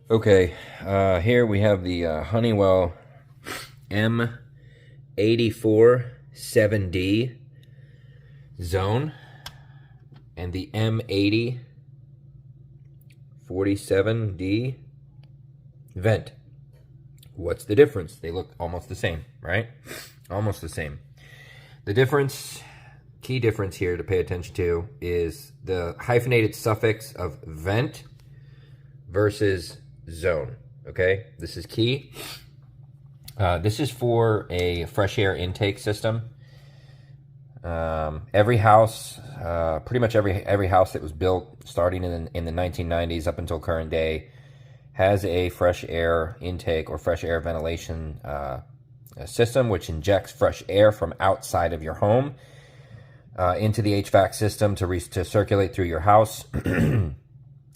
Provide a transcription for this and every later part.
Okay, here we have the Honeywell M847D-ZONE and the M847D-VENT. What's the difference? They look almost the same, right? Almost the same. The difference, key difference here to pay attention to is the hyphenated suffix of vent versus zone. Okay, this is key. This is for a fresh air intake system. Every house, pretty much every house that was built starting in the 1990s up until current day has a fresh air intake or fresh air ventilation system, which injects fresh air from outside of your home into the HVAC system to circulate through your house.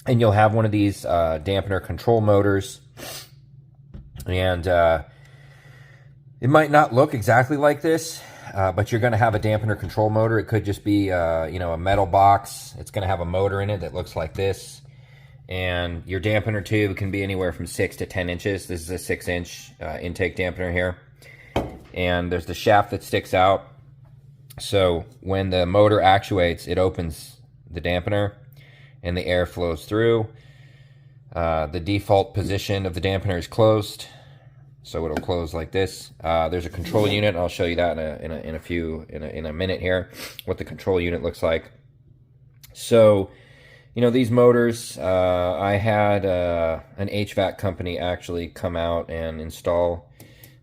And you'll have one of these dampener control motors, and it might not look exactly like this, but you're going to have a dampener control motor. It could just be a metal box. It's going to have a motor in it that looks like this, and your dampener tube can be anywhere from 6 to 10 inches. This is a 6-inch intake dampener here, and there's the shaft that sticks out. So when the motor actuates, it opens the dampener and the air flows through. The default position of the dampener is closed, so it'll close like this. There's a control unit. I'll show you that in a minute here, what the control unit looks like. So, these motors, I had an HVAC company actually come out and install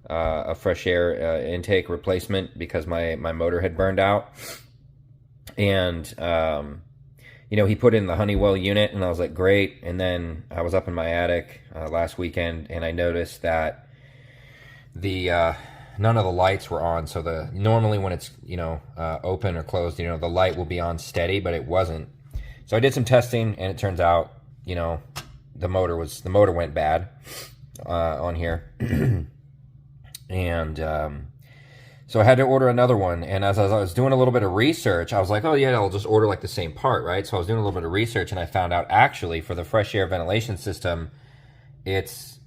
a fresh air intake replacement because my motor had burned out, and he put in the Honeywell unit, and I was like, great. And then I was up in my attic last weekend, and I noticed that none of the lights were on. So normally when it's open or closed, the light will be on steady, but it wasn't. So I did some testing, and it turns out the motor went bad on here, and so I had to order another one, and as I was doing a little bit of research, I was like, oh yeah, I'll just order like the same part, right? So I was doing a little bit of research, and I found out actually for the fresh air ventilation system, it's,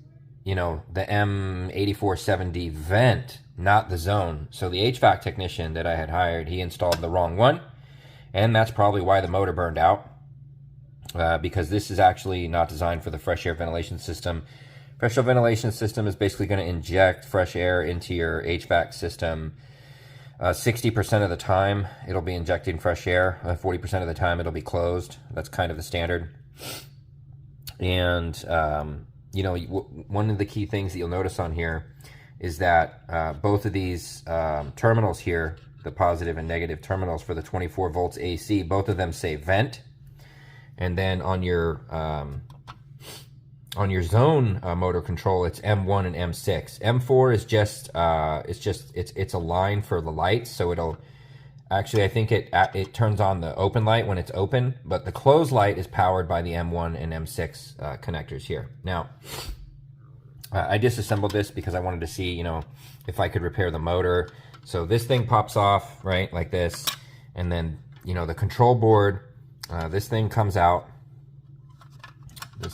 the M847D-VENT, not the zone. So the HVAC technician that I had hired, he installed the wrong one, and that's probably why the motor burned out, because this is actually not designed for the fresh air ventilation system. Fresh air ventilation system is basically going to inject fresh air into your HVAC system. 60% of the time, it'll be injecting fresh air. 40% of the time, it'll be closed. That's kind of the standard. And, one of the key things that you'll notice on here is that both of these terminals here, the positive and negative terminals for the 24 volts AC, both of them say vent. And then on your zone motor control, it's M1 and M6. M4 is just it's a line for the lights, so it'll actually, I think it turns on the open light when it's open, but the closed light is powered by the M1 and M6 connectors here. Now, I disassembled this because I wanted to see, if I could repair the motor. So this thing pops off, right, like this, and then, the control board, this thing comes out.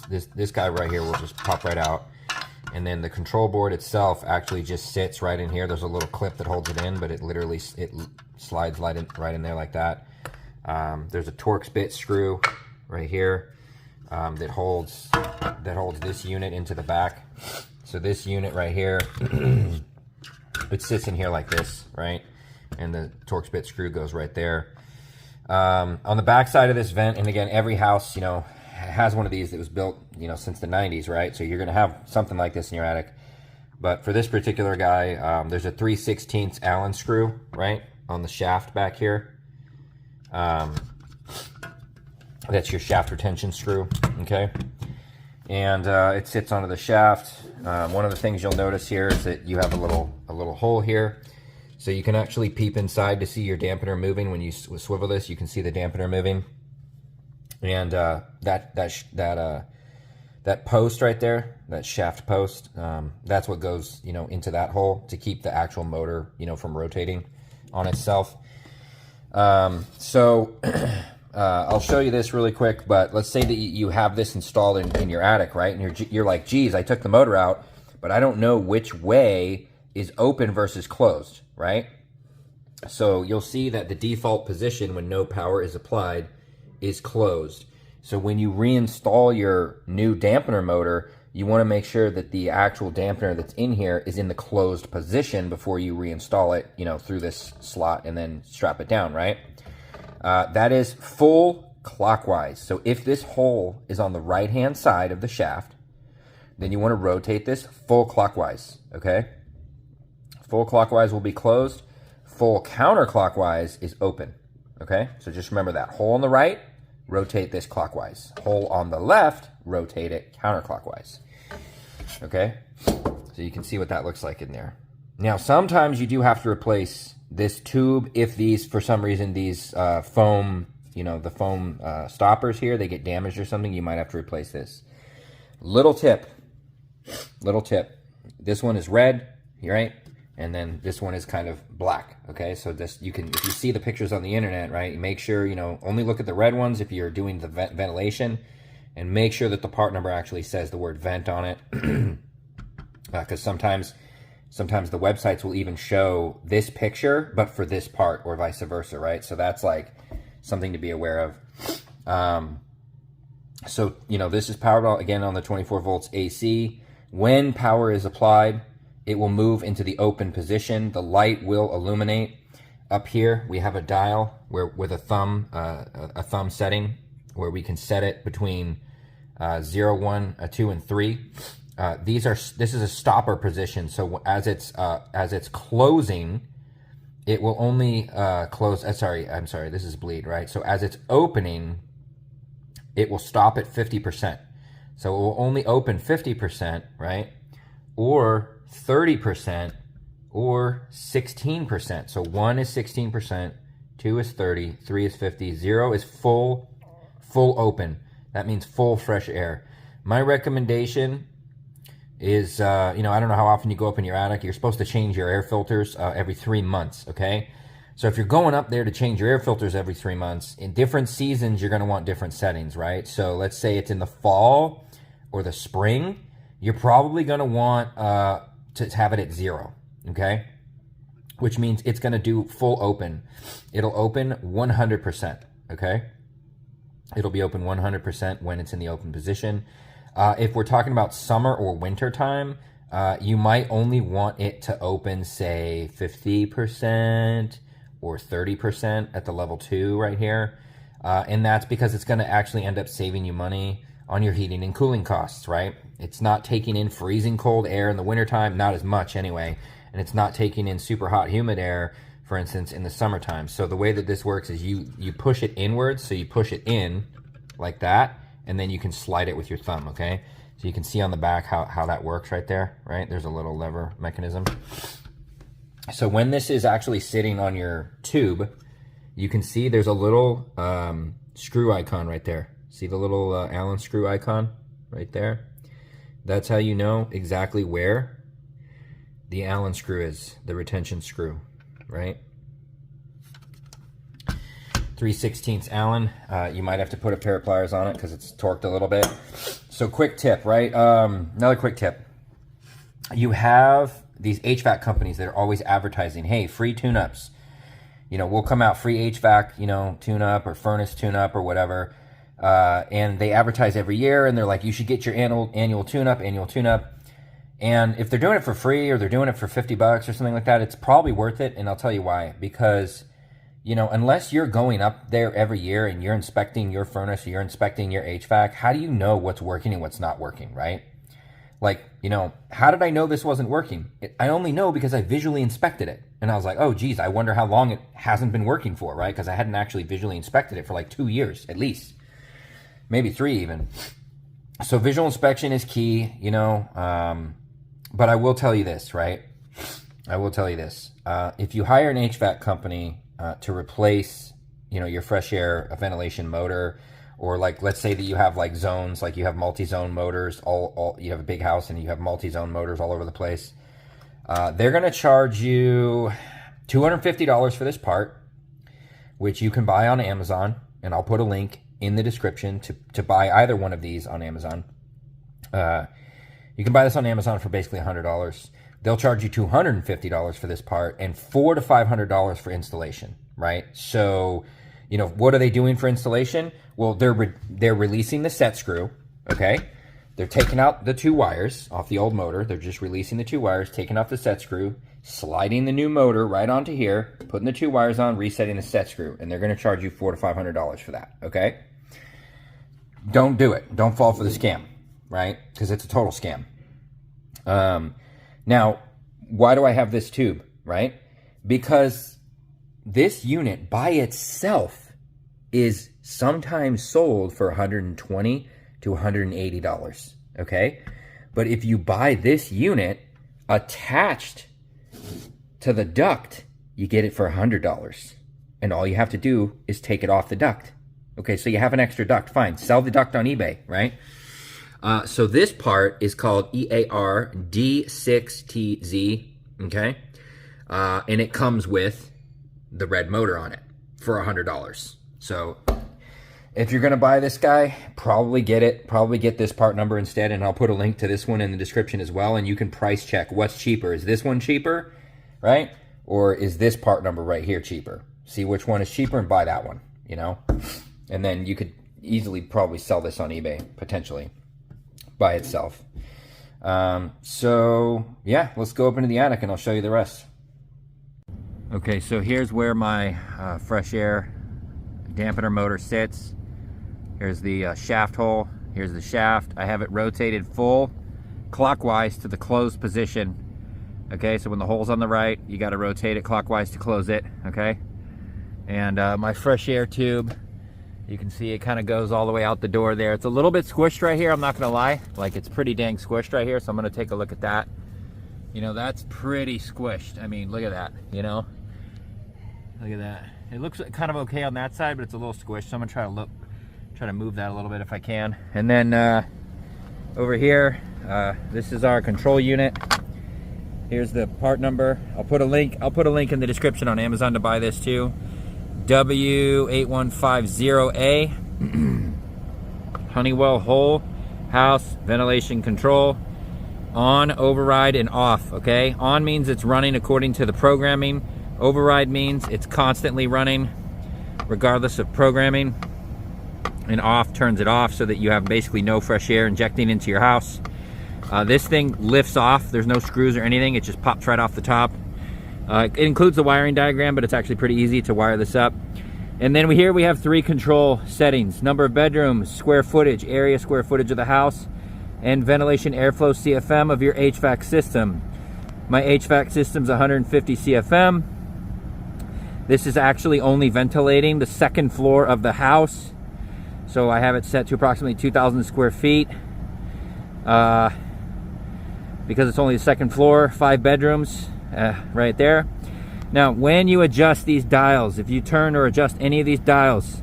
This guy right here will just pop right out, and then the control board itself actually just sits right in here. There's a little clip that holds it in, but it slides right in there like that. There's a Torx bit screw right here that holds this unit into the back. So this unit right here, it sits in here like this, right? And the Torx bit screw goes right there. On the back side of this vent, and again, every house, has one of these that was built, since the 90s, right? So you're going to have something like this in your attic. But for this particular guy, there's a 3/16 Allen screw, right, on the shaft back here. That's your shaft retention screw, okay? And it sits onto the shaft. One of the things you'll notice here is that you have a little hole here. So you can actually peep inside to see your dampener moving. When you swivel this, you can see the dampener moving. And that post right there, that shaft post, that's what goes, into that hole to keep the actual motor, from rotating on itself. So I'll show you this really quick, but let's say that you have this installed in your attic, right? And you're like, geez, I took the motor out, but I don't know which way is open versus closed, right? So you'll see that the default position when no power is applied is closed. So when you reinstall your new dampener motor, you want to make sure that the actual dampener that's in here is in the closed position before you reinstall it, you know, through this slot and then strap it down, right? That is full clockwise. So if this hole is on the right-hand side of the shaft, then you want to rotate this full clockwise, okay? Full clockwise will be closed. Full counterclockwise is open, okay? So just remember that. Hole on the right, rotate this clockwise. Hole on the left, rotate it counterclockwise, okay? So you can see what that looks like in there. Now, sometimes you do have to replace this tube if these, for some reason, these foam, you know, the foam stoppers here, they get damaged or something, you might have to replace this. Little tip. This one is red, right? And then this one is kind of black, okay? So this, you can, if you see the pictures on the internet, right, make sure, you know, only look at the red ones if you're doing the ventilation, and make sure that the part number actually says the word vent on it. Because sometimes the websites will even show this picture, but for this part, or vice versa, right? So that's like something to be aware of. So, you know, this is powered again on the 24 volts AC. When power is applied, it will move into the open position. The light will illuminate. Up here, we have a dial with a thumb setting where we can set it between 0, 1, 2, and 3. This is a stopper position. So as it's closing, it will only close. I'm sorry. This is bleed, right? So as it's opening, it will stop at 50%. So it will only open 50%, right? Or 30%, or 16%. So 1 is 16%, 2 is 30, 3 is 50, 0 is full open. That means full fresh air. My recommendation is, you know, I don't know how often you go up in your attic. You're supposed to change your air filters every 3 months, okay? So if you're going up there to change your air filters every 3 months, in different seasons, you're going to want different settings, right? So let's say it's in the fall or the spring, you're probably going to want to have it at 0, okay? Which means it's going to do full open. It'll open 100%, okay? It'll be open 100% when it's in the open position. If we're talking about summer or winter time, you might only want it to open, say, 50% or 30% at the level 2 right here. And that's because it's going to actually end up saving you money on your heating and cooling costs, right? It's not taking in freezing cold air in the wintertime, not as much anyway, and it's not taking in super hot humid air, for instance, in the summertime. So the way that this works is you push it inwards, so you push it in like that, and then you can slide it with your thumb, okay? So you can see on the back how that works right there, right? There's a little lever mechanism. So when this is actually sitting on your tube, you can see there's a little screw icon right there. See the little Allen screw icon right there? That's how you know exactly where the Allen screw is, the retention screw, right? 3/16 Allen. You might have to put a pair of pliers on it because it's torqued a little bit. So quick tip, right? Another quick tip. You have these HVAC companies that are always advertising, hey, free tune-ups. You know, we'll come out free HVAC, you know, tune-up or furnace tune-up or whatever. And they advertise every year, and they're like, you should get your annual tune-up. And if they're doing it for free or they're doing it for $50 or something like that, it's probably worth it, and I'll tell you why. Because, you know, unless you're going up there every year and you're inspecting your furnace or you're inspecting your HVAC, how do you know what's working and what's not working, right? Like, you know, how did I know this wasn't working? I only know because I visually inspected it. And I was like, oh, geez, I wonder how long it hasn't been working for, right? Because I hadn't actually visually inspected it for like 2 years at least. Maybe 3 even. So visual inspection is key, you know. But I will tell you this, right? I will tell you this. If you hire an HVAC company to replace, you know, your fresh air ventilation motor, or like, let's say that you have like zones, like you have multi-zone motors, you have a big house and you have multi-zone motors all over the place. They're going to charge you $250 for this part, which you can buy on Amazon. and I'll put a link in the description to buy either one of these on Amazon. You can buy this on Amazon for basically $100. They'll charge you $250 for this part and $400 to $500 for installation, right? So, you know, what are they doing for installation? Well, they're releasing the set screw, okay? They're taking out the 2 wires off the old motor. They're just releasing the 2 wires, taking off the set screw, sliding the new motor right onto here, putting the 2 wires on, resetting the set screw, and they're going to charge you $400 to $500 for that, okay? Don't do it. Don't fall for the scam, right? Because it's a total scam. Now, why do I have this tube, right? Because this unit by itself is sometimes sold for $120 to $180, okay? But if you buy this unit attached to the duct, you get it for $100. And all you have to do is take it off the duct. Okay, so you have an extra duct, fine. Sell the duct on eBay, right? So this part is called EARD6TZ, okay? And it comes with the red motor on it for $100. So if you're gonna buy this guy, probably get this part number instead, and I'll put a link to this one in the description as well, and you can price check what's cheaper. Is this one cheaper, right? Or is this part number right here cheaper? See which one is cheaper and buy that one, you know? And then you could easily probably sell this on eBay, potentially, by itself. So yeah, let's go up into the attic and I'll show you the rest. Okay, so here's where my fresh air dampener motor sits. Here's the shaft hole. Here's the shaft. I have it rotated full clockwise to the closed position. Okay, so when the hole's on the right, you got to rotate it clockwise to close it. Okay, and my fresh air tube, you can see it kind of goes all the way out the door there. It's a little bit squished right here, I'm not gonna lie. Like, it's pretty dang squished right here, so I'm gonna take a look at that. You know, that's pretty squished. I mean, look at that, you know? Look at that. It looks kind of okay on that side, but it's a little squished, so I'm gonna try to move that a little bit if I can. And then over here, this is our control unit. Here's the part number. I'll put a link in the description on Amazon to buy this too. W8150A. Honeywell whole house ventilation control. On, override, and off, okay? On means it's running according to the programming. Override means it's constantly running regardless of programming. And off turns it off so that you have basically no fresh air injecting into your house. This thing lifts off. There's no screws or anything. It just pops right off the top. It includes the wiring diagram, but it's actually pretty easy to wire this up. And then here we have 3 control settings: number of bedrooms, square footage, area square footage of the house, and ventilation airflow CFM of your HVAC system. My HVAC system's 150 CFM. This is actually only ventilating the 2nd floor of the house. So I have it set to approximately 2,000 square feet. Because it's only the 2nd floor, 5 bedrooms. Right there. Now, when you adjust these dials, if you turn or adjust any of these dials,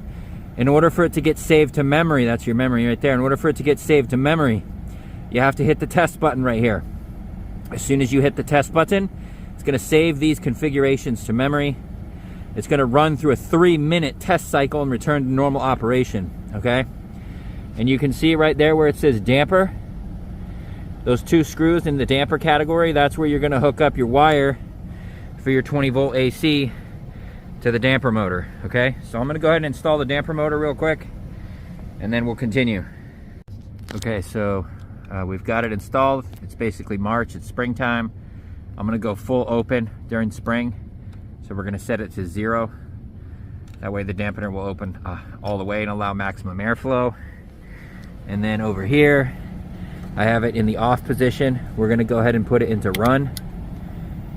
in order for it to get saved to memory, that's your memory right there, in order for it to get saved to memory, you have to hit the test button right here. As soon as you hit the test button, it's going to save these configurations to memory. It's going to run through a 3-minute test cycle and return to normal operation, okay? And you can see right there where it says damper, those 2 screws in the damper category, that's where you're going to hook up your wire for your 20-volt AC to the damper motor, okay? So I'm going to go ahead and install the damper motor real quick, and then we'll continue. Okay, so we've got it installed. It's basically March, it's springtime. I'm going to go full open during spring, so we're going to set it to 0. That way the dampener will open all the way and allow maximum airflow. And then over here, I have it in the off position. We're going to go ahead and put it into run,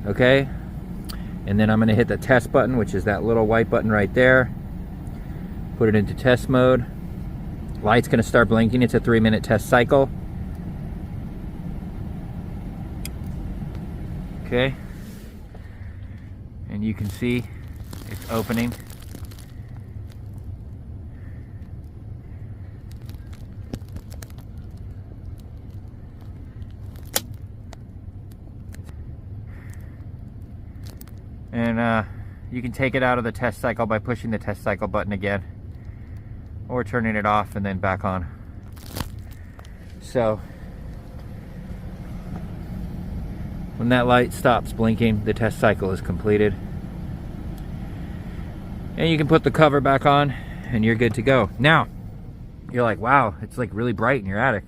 okay? And then I'm going to hit the test button, which is that little white button right there. Put it into test mode. Light's going to start blinking. It's a 3-minute test cycle. Okay. And you can see it's opening. And you can take it out of the test cycle by pushing the test cycle button again. or turning it off and then back on. So when that light stops blinking, the test cycle is completed. And you can put the cover back on and you're good to go. Now, you're like, wow, it's like really bright in your attic.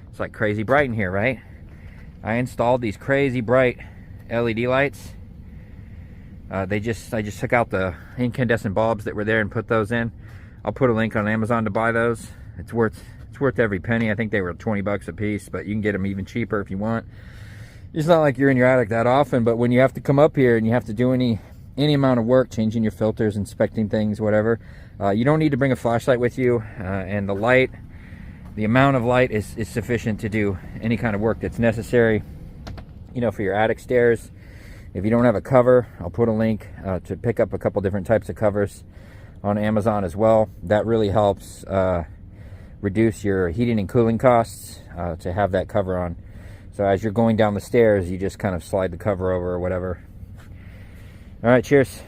It's like crazy bright in here, right? I installed these crazy bright LED lights. I just took out the incandescent bulbs that were there and put those in. I'll put a link on Amazon to buy those. It's worth every penny. I think they were 20 bucks a piece, but you can get them even cheaper if you want. It's not like you're in your attic that often, but when you have to come up here and you have to do any amount of work, changing your filters, inspecting things, whatever, you don't need to bring a flashlight with you, and the amount of light is sufficient to do any kind of work that's necessary, you know, for your attic stairs. If you don't have a cover, I'll put a link to pick up a couple different types of covers on Amazon as well. That really helps reduce your heating and cooling costs to have that cover on. So as you're going down the stairs, you just kind of slide the cover over or whatever. All right, cheers.